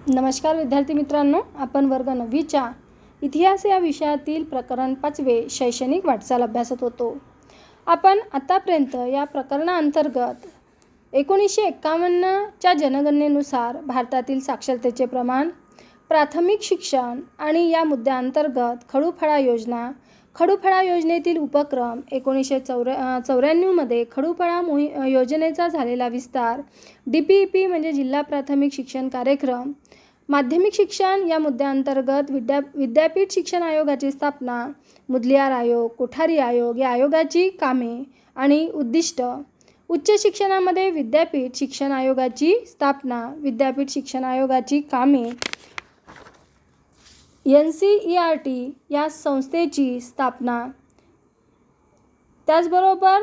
नमस्कार विद्यार्थी मित्रांनो, आपण वर्ग 9च्या इतिहास या विषयातील प्रकरण 5वे शैक्षणिक वाटचाल अभ्यासत होतो. आपण आतापर्यंत या प्रकरणाअंतर्गत 1951च्या जनगणनेनुसार भारतातील साक्षरतेचे प्रमाण, प्राथमिक शिक्षण आणि या मुद्द्याअंतर्गत खडूफळा योजनेतील उपक्रम, 1994मध्ये खडूफळा योजनेचा झालेला विस्तार, DPEP म्हणजे जिल्हा प्राथमिक शिक्षण कार्यक्रम, माध्यमिक शिक्षण या मुद्द्याअंतर्गत विद्यापीठ शिक्षण आयोगाची स्थापना, मुदलियार आयोग, कोठारी आयोग या आयोगाची कामे आणि उद्दिष्ट, उच्च शिक्षणामध्ये विद्यापीठ शिक्षण आयोगाची स्थापना, विद्यापीठ शिक्षण आयोगाची कामे, NCERT या संस्थेची स्थापना. त्याचबरोबर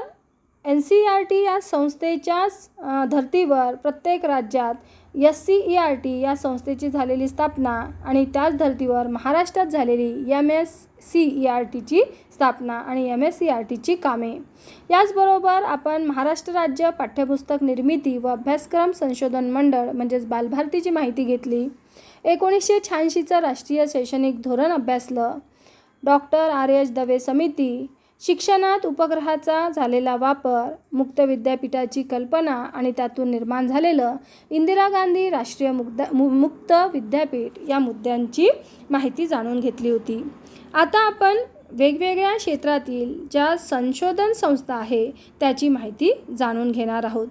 NCERT या संस्थेच्या धर्तीवर प्रत्येक राज्यात SCERT या संस्थेची झालेली स्थापना आणि त्याच धर्तीवर महाराष्ट्रात झालेली MSCERTची स्थापना आणि MSCERTची कामे. याचबरोबर आपण महाराष्ट्र राज्य पाठ्यपुस्तक निर्मिती व अभ्यासक्रम संशोधन मंडळ म्हणजेच बालभारतीची माहिती घेतली. 1986चं राष्ट्रीय शैक्षणिक धोरण अभ्यासलं. डॉक्टर RS दवे समिती, शिक्षणात उपग्रहाचा झालेला वापर, मुक्त विद्यापीठाची कल्पना आणि त्यातून निर्माण झालेलं इंदिरा गांधी राष्ट्रीय मुक्त विद्यापीठ या मुद्द्यांची माहिती जाणून घेतली होती. आता आपण वेगवेगळ्या क्षेत्रातील ज्या संशोधन संस्था आहे त्याची माहिती जाणून घेणार आहोत.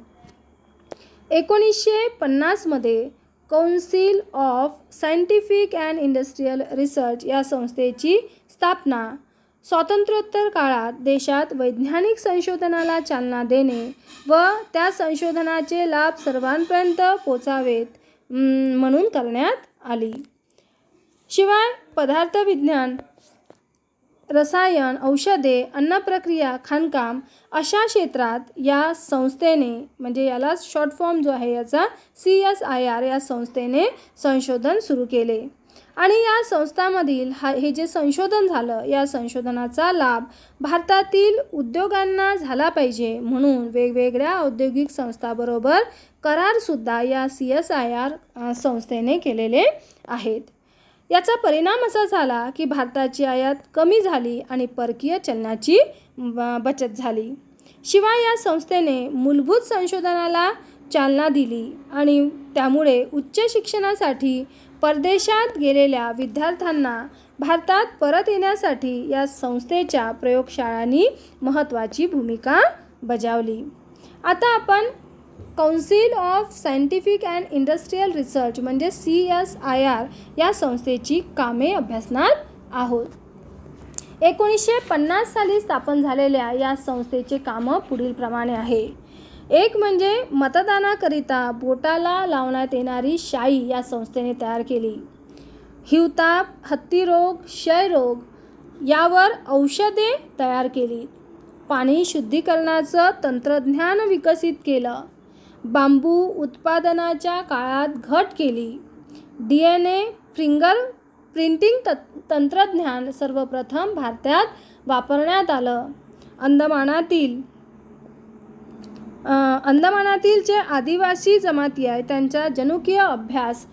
1950मध्ये council of scientific and industrial research या संस्थेची स्थापना. स्वातंत्र्योत्तर काळात देशात वैज्ञानिक संशोधनाला चालना देणे व त्या संशोधनाचे लाभ सर्वांपर्यंत पोचावेत म्हणून करण्यात आली. शिवाय पदार्थविज्ञान, रसायन, औषधे, अन्नप्रक्रिया, खाणकाम अशा क्षेत्रात या संस्थेने म्हणजे याला शॉर्ट फॉर्म जो आहे याचा CSIR या संस्थेने संशोधन सुरू केले आणि या संस्थांमधील हे जे संशोधन झालं या संशोधनाचा लाभ भारतातील उद्योगांना झाला पाहिजे म्हणून वेगवेगळ्या औद्योगिक संस्थांबरोबर करारसुद्धा या CSIR संस्थेने केलेले आहेत. याचा परिणाम असा झाला की भारताची आयात कमी झाली आणि परकीय चलनाची बचत झाली. शिवाय या संस्थेने मूलभूत संशोधनाला चालना दिली आणि त्यामुळे उच्च शिक्षणासाठी परदेशात गेलेल्या विद्यार्थ्यांना भारतात परत येण्यासाठी या संस्थेच्या प्रयोगशाळांनी महत्त्वाची भूमिका बजावली. आता आपण council of scientific and industrial research म्हणजे CSIR या संस्थेची कामे अभ्यासणार आहोत. 1950 साली स्थापन झालेल्या या संस्थेचे कामं पुढील प्रमाणे आहे. एक म्हणजे मतदानाकरिता बोटाला लावण्यात येणारी शाई या संस्थेने तयार केली. हिवताप, हत्तीरोग, क्षयरोग यावर औषधे तयार केली. पाणी शुद्धीकरणाचं तंत्रज्ञान विकसित केलं. बांबू उत्पादनाच्या काळात घट केली. DNA फिंगर प्रिंटिंग तंत्रज्ञान सर्वप्रथम भारतात वापरण्यात आलं. अंदमानातील जे आदिवासी जमाती आहे त्यांचा जनुकीय अभ्यास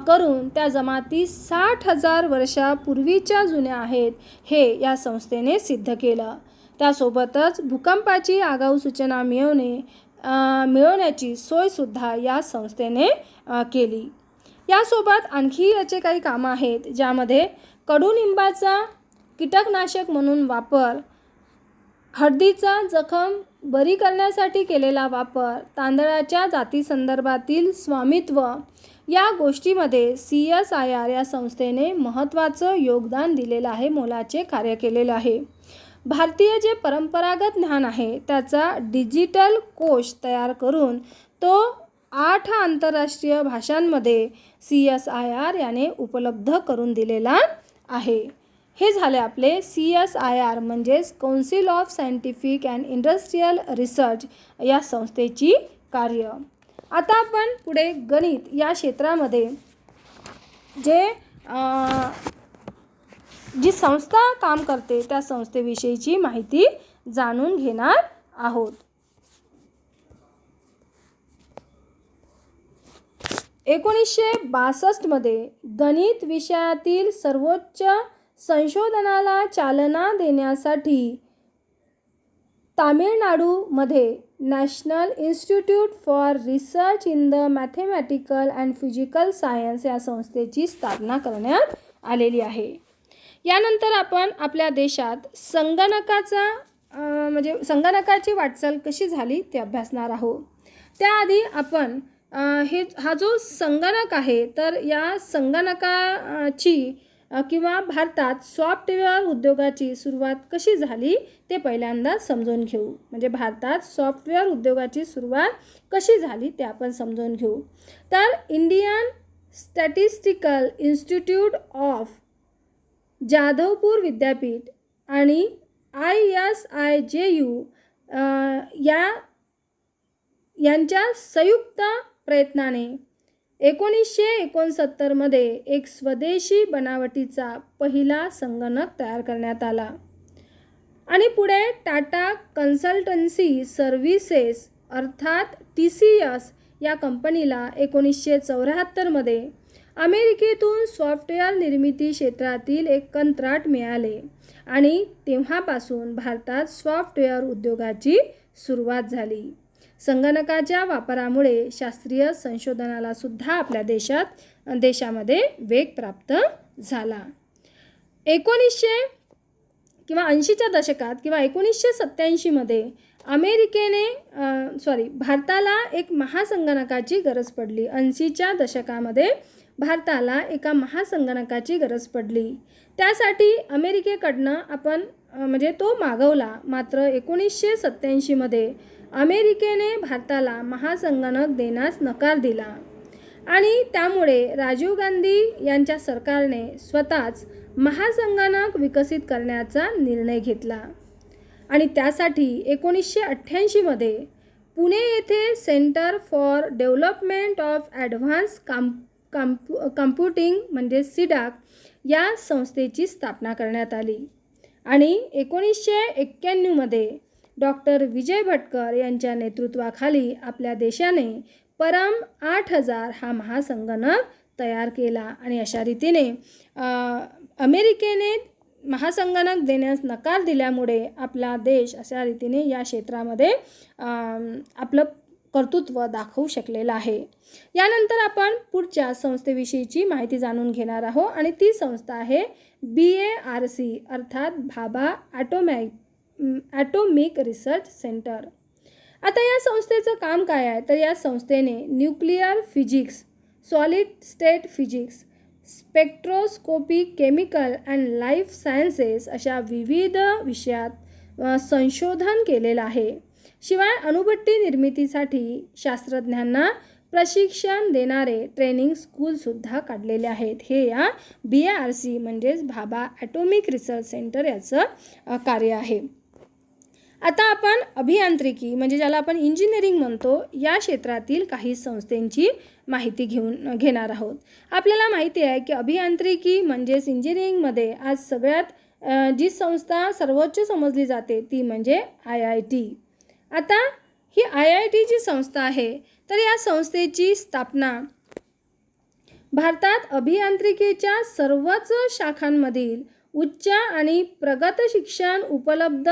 करून त्या जमाती 60,000 वर्षापूर्वीच्या जुन्या आहेत हे या संस्थेने सिद्ध केलं. त्यासोबतच भूकंपाची आगाऊ सूचना मिळवण्याची सोयसुद्धा या संस्थेने केली. यासोबत आणखी याचे काही कामं आहेत ज्यामध्ये कडुनिंबाचा कीटकनाशक म्हणून वापर, हळदीचा जखम बरी करण्यासाठी केलेला वापर, तांदळाच्या जातीसंदर्भातील स्वामित्व या गोष्टीमध्ये CSIR या संस्थेने महत्त्वाचं योगदान दिलेलं आहे, मोलाचे कार्य केलेलं आहे. भारतीय जे परंपरागत ज्ञान आहे त्याचा डिजिटल कोश तयार करून तो 8 आंतरराष्ट्रीय भाषांमध्ये CSIR याने उपलब्ध करून दिलेला आहे. हे झाले आपले CSIR म्हणजेच council of scientific and industrial research या संस्थेची कार्य. आता आपण पुढे गणित या क्षेत्रामध्ये जी संस्था काम करते त्या संस्थेविषयीची माहिती जाणून घेणार आहोत. 1962मध्ये गणित विषयातील सर्वोच्च संशोधनाला चालना देण्यासाठी तामिळनाडूमध्ये national institute for research in the mathematical and physical science या संस्थेची स्थापना करण्यात आलेली आहे. यानंतर आपण आपल्या देशात संगणकाची वाटचाल कशी झाली ते अभ्यासणार आहोत. त्याआधी आपण हा जो संगणक आहे तर या संगणकाची किंवा भारतात सॉफ्टवेअर उद्योगाची सुरुवात कशी झाली ते पहिल्यांदा समजून घेऊ. म्हणजे भारतात सॉफ्टवेअर उद्योगाची सुरुवात कशी झाली ते आपण समजून घेऊ. तर Indian statistical institute of Jadavpur विद्यापीठ आणि ISIJU यांच्या संयुक्त प्रयत्नाने 1969मध्ये एक स्वदेशी बनावटीचा पहिला संगणक तयार करण्यात आला आणि पुढे टाटा कन्सल्टन्सी सर्व्हिसेस अर्थात TCS या कंपनीला 1974मध्ये अमेरिकेतून सॉफ्टवेअर निर्मिती क्षेत्रातील एक कंत्राट मिळाले आणि तेव्हापासून भारतात सॉफ्टवेअर उद्योगाची सुरुवात झाली. संगणकाच्या वापरामुळे शास्त्रीय संशोधनाला सुद्धा आपल्या देशामध्ये वेग प्राप्त झाला. 1980च्या दशकात किंवा 1987मध्ये भारताला एक महासंगणकाची गरज पडली. 80च्या दशकामध्ये भारताला एका महासंगणकाची गरज पडली. त्यासाठी अमेरिकेकडनं आपण तो मागवला. मात्र 1987मध्ये अमेरिकेने भारताला महासंगणक देण्यास नकार दिला आणि त्यामुळे राजीव गांधी यांच्या सरकारने स्वतःच महासंगणक विकसित करण्याचा निर्णय घेतला आणि त्यासाठी 1988मध्ये पुणे येथे centre for development of advance computing म्हणजे SIDAC या संस्थेची स्थापना करण्यात आली आणि 1991मध्ये डॉक्टर विजय भटकर यांच्या नेतृत्वाखाली आपल्या देशाने परम 8000 हा महासंगणक तयार केला आणि अशा रीतीने अमेरिकेने महासंगणक देण्यास नकार दिल्यामुळे आपला देश अशा रीतीने या क्षेत्रामध्ये आपलं कर्तृत्व दाखवू शकलेलं आहे. यानंतर आपण पुढच्या संस्थेविषयीची माहिती जाणून घेणार आहोत आणि ती संस्था आहे BARC अर्थात भाभा ॲटॉमिक रिसर्च सेंटर. आता या संस्थेचं काम काय आहे तर या संस्थेने nuclear physics, solid state physics, spectroscopy, chemical and life sciences अशा विविध विषयात संशोधन केलेलं आहे. शिवाय अणुभट्टी निर्मितीसाठी शास्त्रज्ञांना प्रशिक्षण देणारे ट्रेनिंग स्कूलसुद्धा काढलेले आहेत. हे या BARC म्हणजेच भाभा ॲटॉमिक रिसर्च सेंटर याचं कार्य आहे. आता आपण अभियांत्रिकी म्हणजे ज्याला आपण इंजिनिअरिंग म्हणतो या क्षेत्रातील काही संस्थांची माहिती घेणार आहोत. आपल्याला माहिती आहे की अभियांत्रिकी म्हणजेच इंजिनिअरिंगमध्ये आज सगळ्यात जी संस्था सर्वोच्च समजली जाते ती म्हणजे IIT. आता ही IIT जी संस्था आहे तर या संस्थेची स्थापना भारतात अभियांत्रिकीच्या सर्वच शाखांमधील उच्च आणि प्रगत शिक्षण उपलब्ध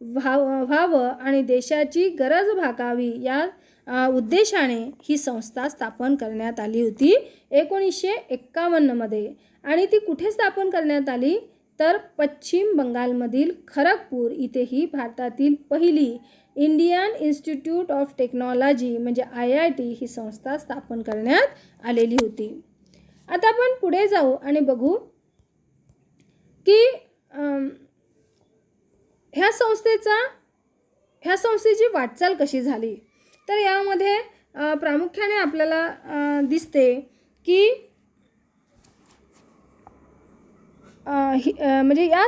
व्हावं आणि देशाची गरज भागावी या उद्देशाने ही संस्था स्थापन करण्यात आली होती 1951मध्ये. आणि ती कुठे स्थापन करण्यात आली तर पश्चिम बंगालमधील खरगपूर इथे ही भारतातील पहिली इंडियन इन्स्टिट्यूट ऑफ टेक्नॉलॉजी म्हणजे IIT ही संस्था स्थापन करण्यात आलेली होती. आता आपण पुढे जाऊ आणि बघू की ह्या संस्थेची वाटचाल कशी झाली. तर यामध्ये प्रामुख्याने आपल्याला दिसते की म्हणजे या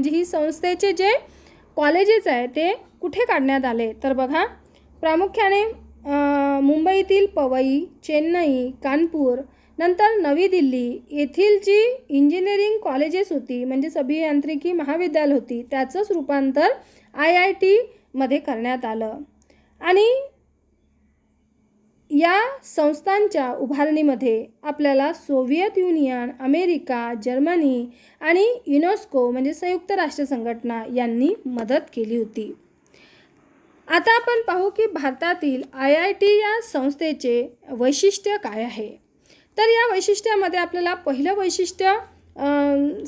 ही संस्थेचे जे कॉलेजेस आहे ते कुठे काढण्यात आले तर बघा प्रामुख्याने मुंबईतील पवई, चेन्नई, कानपूर, नंतर नवी दिल्ली येथील जी इंजिनिअरिंग कॉलेजेस होती म्हणजेच अभियांत्रिकी महाविद्यालय होती त्याचंच रूपांतर IIT मध्ये करण्यात आलं. आणि या संस्थांच्या उभारणीमध्ये आपल्याला सोव्हिएत युनियन, अमेरिका, जर्मनी आणि युनेस्को म्हणजे संयुक्त राष्ट्र संघटना यांनी मदत केली होती. आता आपण पाहू की भारतातील IIT या संस्थेचे वैशिष्ट्य काय आहे. तर या वैशिष्ट्यामध्ये आपल्याला पहिलं वैशिष्ट्य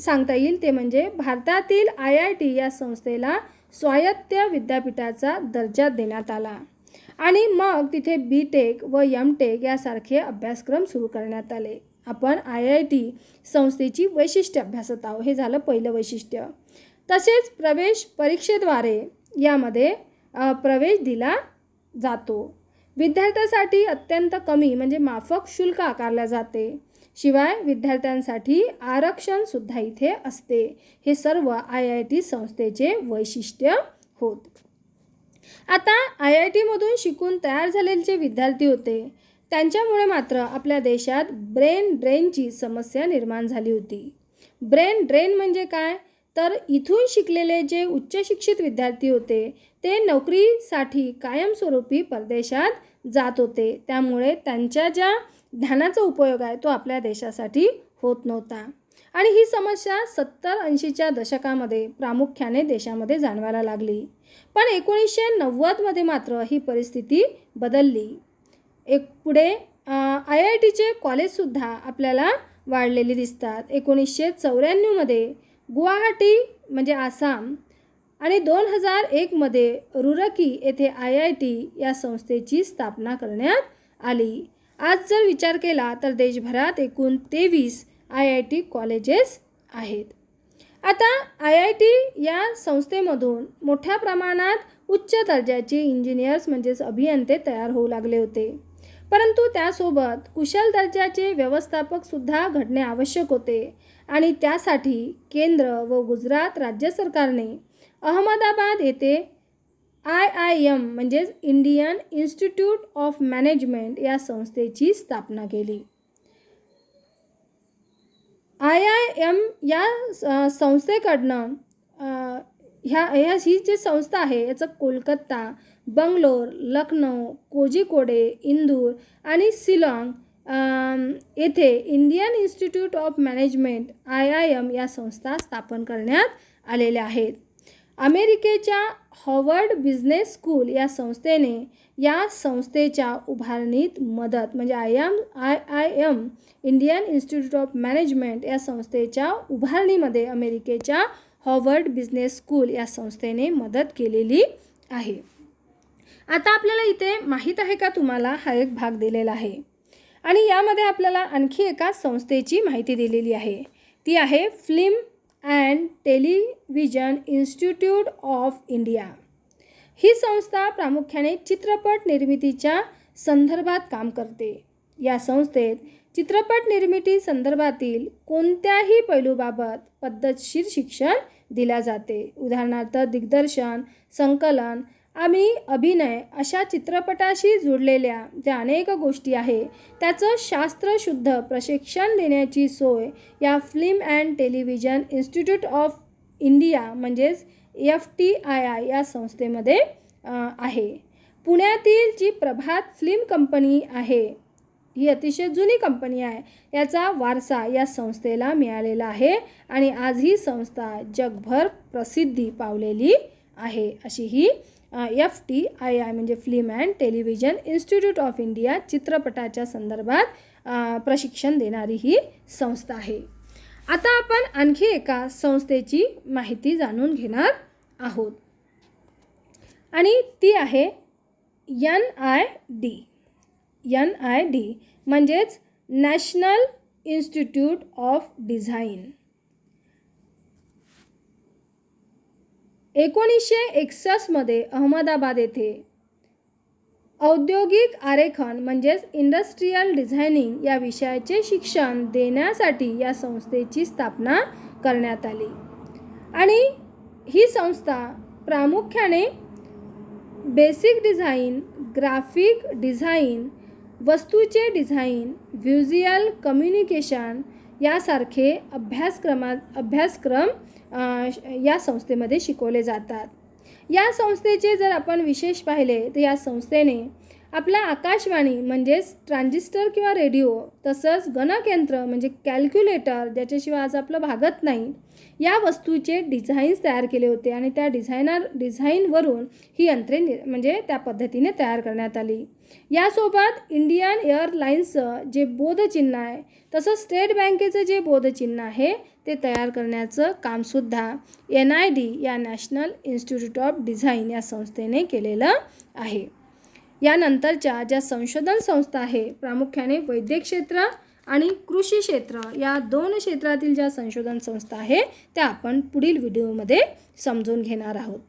सांगता येईल ते म्हणजे भारतातील IIT या संस्थेला स्वायत्त विद्यापीठाचा दर्जा देण्यात आला आणि मग तिथे BTech व MTech यासारखे अभ्यासक्रम सुरू करण्यात आले. आपण IIT संस्थेची वैशिष्ट्य अभ्यासत आहोत. हे झालं पहिलं वैशिष्ट्य. तसेच प्रवेश परीक्षेद्वारे यामध्ये प्रवेश दिला जातो. विद्यार्थ्यांसाठी अत्यंत कमी म्हणजे माफक शुल्क आकारले जाते. शिवाय विद्यार्थ्यांसाठी आरक्षणसुद्धा इथे असते. हे सर्व IIT संस्थेचे वैशिष्ट्य होत. आता IITमधून शिकून तयार झालेले जे विद्यार्थी होते त्यांच्यामुळे मात्र आपल्या देशात ब्रेन ड्रेनची समस्या निर्माण झाली होती. ब्रेन ड्रेन म्हणजे काय, तर इथून शिकलेले जे उच्च शिक्षित विद्यार्थी होते ते नोकरीसाठी कायमस्वरूपी परदेशात जात होते. त्यामुळे त्यांच्या ज्या ज्ञानाचा उपयोग आहे तो आपल्या देशासाठी होत नव्हता आणि ही समस्या 70-80च्या दशकामध्ये प्रामुख्याने देशामध्ये जाणवायला लागली. पण 1990मध्ये मात्र ही परिस्थिती बदलली. पुढे IITचे कॉलेजसुद्धा आपल्याला वाढलेली दिसतात. 1994मध्ये गुवाहाटी म्हणजे आसाम आणि 2001मध्ये रुरकी येथे IIT या संस्थेची स्थापना करण्यात आली. आज जर विचार केला तर देशभरात एकूण 23 IIT कॉलेजेस आहेत. आता IIT या संस्थेमधून मोठ्या प्रमाणात उच्च दर्जाचे इंजिनियर्स म्हणजेच अभियंते तयार होऊ लागले होते. परंतु त्यासोबत कुशल दर्जाचे व्यवस्थापकसुद्धा घडणे आवश्यक होते आणि त्यासाठी केंद्र व गुजरात राज्य सरकारने अहमदाबाद येथे IIM म्हणजेच इंडियन इन्स्टिट्यूट ऑफ मॅनेजमेंट या संस्थेची स्थापना केली. IIM या संस्थेकडनं ही जी संस्था आहे याचं कोलकाता, बंगलोर, लखनौ, कोझिकोडे, इंदूर आणि शिलाँग येथे Indian institute of management IIM या संस्था स्थापन करण्यात आलेल्या आहेत. अमेरिकेच्या हार्वर्ड बिझनेस स्कूल या संस्थेने या संस्थेच्या उभारणीत मदत म्हणजे IIM Indian institute of management या संस्थेच्या उभारणीमध्ये अमेरिकेच्या हार्वर्ड बिझनेस स्कूल या संस्थेने मदत केलेली आहे. आता आपल्याला इथे माहीत आहे का तुम्हाला हा एक भाग दिलेला आहे आणि यामध्ये आपल्याला आणखी एका संस्थेची माहिती दिलेली आहे. ती आहे film and television institute of India. ही संस्था प्रामुख्याने चित्रपट निर्मितीच्या संदर्भात काम करते. या संस्थेत चित्रपट निर्मिती संदर्भातील कोणत्याही पैलूबाबत पद्धतशीर शिक्षण दिले जाते. उदाहरणार्थ दिग्दर्शन, संकलन आणि अभिनय अशा चित्रपटाशी जोडलेल्या ज्या अनेक गोष्टी आहे त्याचं शास्त्रशुद्ध प्रशिक्षण देण्याची सोय या film and television institute of India म्हणजेच FTII या संस्थेमध्ये आहे. पुण्यातील जी प्रभात फिल्म कंपनी आहे ही अतिशय जुनी कंपनी आहे. याचा वारसा या संस्थेला मिळालेला आहे आणि आज ही संस्था जगभर प्रसिद्धी पावलेली आहे. अशी ही FTII म्हणजे film and television institute of India चित्रपटाच्या संदर्भात प्रशिक्षण देणारी ही संस्था आहे. आता आपण आणखी एका संस्थेची माहिती जाणून घेणार आहोत आणि ती आहे NID म्हणजेच नॅशनल इन्स्टिट्यूट ऑफ डिझाईन. 1961मध्ये अहमदाबाद येथे औद्योगिक आरेखन म्हणजेच इंडस्ट्रियल डिझायनिंग या विषयाचे शिक्षण देण्यासाठी या संस्थेची स्थापना करण्यात आली आणि ही संस्था प्रामुख्याने बेसिक डिझाईन, ग्राफिक डिझाईन, वस्तूचे डिझाईन, व्हिज्युअल कम्युनिकेशन यासारखे अभ्यासक्रम या संस्थेमध्ये शिकवले जातात. या संस्थेचे जर आपण विशेष पाहिले तर या संस्थेने आपला आकाशवाणी म्हणजेच ट्रान्झिस्टर किंवा रेडिओ, तसंच गणकयंत्र म्हणजे कॅल्क्युलेटर, ज्याच्याशिवाय आज आपलं भागत नाही, या वस्तूचे डिझाईन्स तयार केले होते आणि त्या डिझाईनवरून ही यंत्रे म्हणजे त्या पद्धतीने तयार करण्यात आली. यासोबत इंडियन एअरलाइन्सचं जे बोधचिन्ह आहे, तसंच स्टेट बँकेचं जे बोधचिन्ह आहे ते तयार करण्याचं कामसुद्धा NID या नॅशनल इन्स्टिट्यूट ऑफ डिझाईन या संस्थेने केलेलं आहे. यानंतरच्या ज्या संशोधन संस्था आहे, प्रामुख्याने वैद्यक क्षेत्र आणि कृषी क्षेत्र या 2 क्षेत्रातील ज्या संशोधन संस्था आहे त्या आपण पुढील व्हिडिओमध्ये समजून घेणार आहोत.